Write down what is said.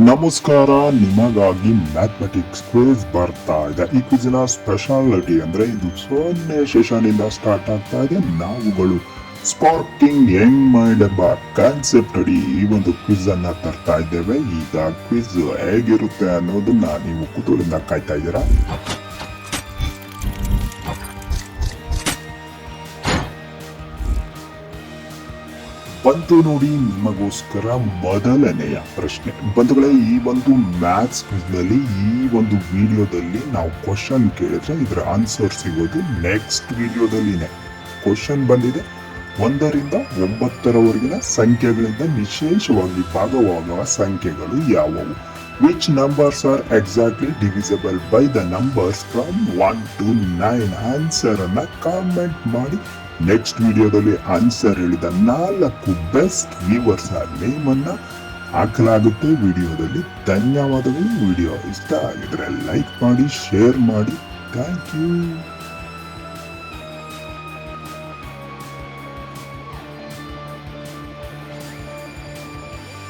ನಮಸ್ಕಾರ, ನಿಮಗಾಗಿ mathematics quiz ಬರ್ತಾ ಇದೆ. ಈ ಕ್ವಿಜ್ನ ಸ್ಪೆಷಾಲಿಟಿ ಅಂದ್ರೆ ಇದು 0ನೇ ಸೆಷನ್ ಇಂದ ಸ್ಟಾರ್ಟ್ ಆಗ್ತಾ ಇದೆ. ನಾವುಗಳು ಸ್ಪಾರ್ಕಿಂಗ್ ಯಂಗ್ ಮೈಂಡ್ ಎಂಬ ಕಾನ್ಸೆಪ್ಟ್ ಅಡಿ ಈ ಒಂದು ಕ್ವಿಜ್ ಅನ್ನ ತರ್ತಾ ಇದ್ದೇವೆ. ಈಗ ಕ್ವಿಜ್ ಹೇಗಿರುತ್ತೆ ಅನ್ನೋದನ್ನ ನೀವು ಕುತೂಹಲದಿಂದ ಕಾಯ್ತಾ ಇದ್ದೀರಾ. ಬಂತು ನೋಡಿ ನಿಮಗೋಸ್ಕರ ಮೊದಲನೆಯ ಪ್ರಶ್ನೆ. ಬಂಧುಗಳೇ, ಈ ಒಂದು ಮ್ಯಾಥ್ಸ್ ಕ್ವಿಜ್ ನಲ್ಲಿ ಈ ಒಂದು ವಿಡಿಯೋದಲ್ಲಿ ನಾವು ಕ್ವಶನ್ ಕೇಳಿದ್ರೆ ಇದರ ಆನ್ಸರ್ ಸಿಗೋದು ನೆಕ್ಸ್ಟ್ ವಿಡಿಯೋದಲ್ಲಿನೇ. ಕ್ವಶನ್ ಬಂದಿದೆ 1ರಿಂದ 9ರವರೆಗಿನ ಸಂಖ್ಯೆಗಳಿಂದ ವಿಶೇಷವಾಗಿ ಭಾಗವಾಗುವ ಸಂಖ್ಯೆಗಳು ಯಾವುವು? Which numbers are exactly divisible by the numbers from 1 to 9? Answer ಅನ್ನ ಕಾಮೆಂಟ್ ಮಾಡಿ. ನೆಕ್ಸ್ಟ್ ವಿಡಿಯೋದಲ್ಲಿ ಆನ್ಸರ್ ಹೇಳಿದ 4 ಬೆಸ್ಟ್ ವ್ಯೂವರ್ಸ್ ನೇಮ್ ಅನ್ನ ಹಾಕಲಾಗುತ್ತೆ ವಿಡಿಯೋದಲ್ಲಿ. ಧನ್ಯವಾದಗಳು. ವಿಡಿಯೋ ಇಷ್ಟ ಆಗಿದ್ರೆ ಲೈಕ್ ಮಾಡಿ, ಶೇರ್ ಮಾಡಿ. Thank you.